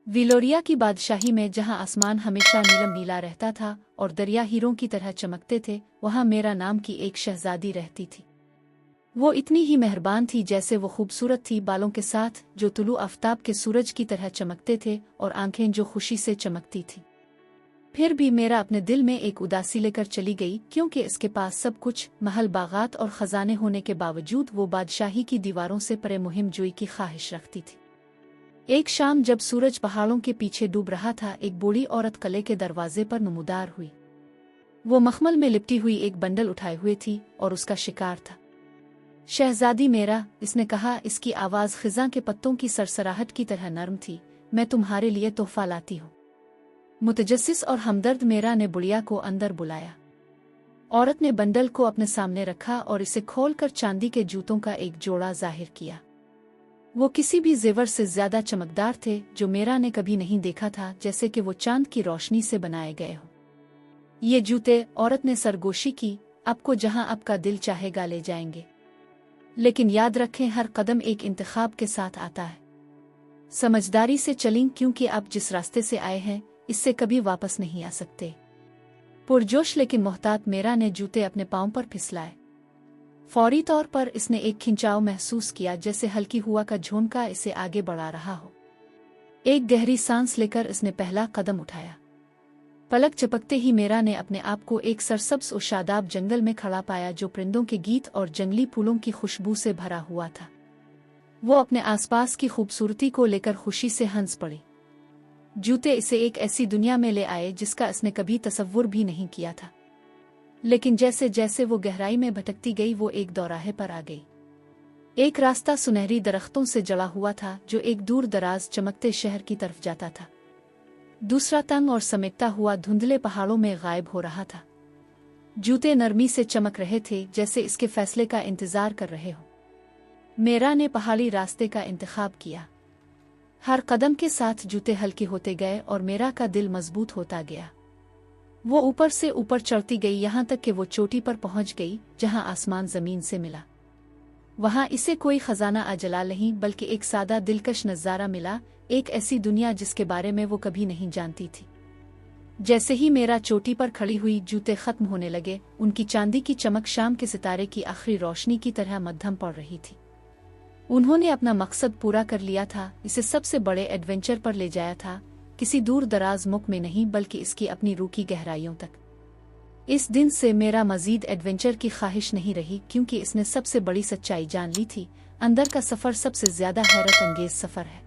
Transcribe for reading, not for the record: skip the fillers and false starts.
विलोरिया की बादशाही में जहां आसमान हमेशा नीलम नीला रहता था और दरिया हीरों की तरह चमकते थे, वहां मेरा नाम की एक शहजादी रहती थी। वो इतनी ही मेहरबान थी जैसे वो खूबसूरत थी, बालों के साथ जो तुलू आफ्ताब के सूरज की तरह चमकते थे और आंखें जो खुशी से चमकती थी। फिर भी मेरा अपने दिल में एक उदासी लेकर चली गई, क्योंकि इसके पास सब कुछ, महल, बागात और खजाने होने के बावजूद वो बादशाही की दीवारों से परे मुहिम जोई की ख्वाहिश रखती थी। एक शाम जब सूरज पहाड़ों के पीछे डूब रहा था, एक बूढ़ी औरत किले के दरवाजे पर नमूदार हुई। वो मखमल में लिपटी हुई एक बंडल उठाए हुए थी और उसका शिकार था। शहजादी मेरा, इसने कहा, इसकी आवाज़ खिज़ां के पत्तों की सरसराहट की तरह नर्म थी। मैं तुम्हारे लिए तोहफा लाती हूँ। मुतजस्सिस और हमदर्द मेरा ने बुढ़िया को अंदर बुलाया। औरत ने बंडल को अपने सामने रखा और इसे खोलकर चांदी के जूतों का एक जोड़ा जाहिर किया। वो किसी भी जेवर से ज्यादा चमकदार थे, जो मेरा ने कभी नहीं देखा था, जैसे कि वो चांद की रोशनी से बनाए गए हो। ये जूते, औरत ने सरगोशी की, आपको जहां आपका दिल चाहेगा ले जाएंगे, लेकिन याद रखें हर कदम एक इंतखाब के साथ आता है। समझदारी से चलें, क्योंकि आप जिस रास्ते से आए हैं इससे कभी वापस नहीं आ सकते। पुरजोश लेकिन मोहतात मेरा ने जूते अपने पांव पर फिसलाए। फौरी तौर पर इसने एक खिंचाव महसूस किया, जैसे हल्की हुआ का झोंका इसे आगे बढ़ा रहा हो। एक गहरी सांस लेकर इसने पहला कदम उठाया। पलक झपकते ही मेरा ने अपने आप को एक सरसब्ज और शादाब जंगल में खड़ा पाया, जो परिंदों के गीत और जंगली फूलों की खुशबू से भरा हुआ था। वो अपने आसपास की खूबसूरती को लेकर खुशी से हंस पड़ी। जूते इसे एक ऐसी दुनिया में ले आए जिसका इसने कभी तसव्वुर भी नहीं किया था। लेकिन जैसे जैसे वो गहराई में भटकती गई, वो एक दौराहे पर आ गई। एक रास्ता सुनहरी दरख्तों से जड़ा हुआ था, जो एक दूर दराज चमकते शहर की तरफ जाता था। दूसरा तंग और समेटता हुआ धुंधले पहाड़ों में गायब हो रहा था। जूते नरमी से चमक रहे थे, जैसे इसके फैसले का इंतजार कर रहे हो। मेरा ने पहाड़ी रास्ते का इंतखाब किया। हर कदम के साथ जूते हल्के होते गए और मेरा का दिल मजबूत होता गया। वो ऊपर से ऊपर चढ़ती गई, यहाँ तक कि वो चोटी पर पहुंच गई, जहां आसमान जमीन से मिला। वहां इसे कोई खजाना अजलाल नहीं, बल्कि एक सादा दिलकश नज़ारा मिला, एक ऐसी दुनिया जिसके बारे में वो कभी नहीं जानती थी। जैसे ही मेरा चोटी पर खड़ी हुई, जूते खत्म होने लगे। उनकी चांदी की चमक शाम के सितारे की आखिरी रोशनी की तरह मध्यम पड़ रही थी। उन्होंने अपना मकसद पूरा कर लिया था, इसे सबसे बड़े एडवेंचर पर ले जाया था, किसी दूर दराज मुल्क में नहीं, बल्कि इसकी अपनी रूह की गहराइयों तक। इस दिन से मेरा मजीद एडवेंचर की ख्वाहिश नहीं रही, क्योंकि इसने सबसे बड़ी सच्चाई जान ली थी, अंदर का सफ़र सबसे ज्यादा हैरत अंगेज सफ़र है।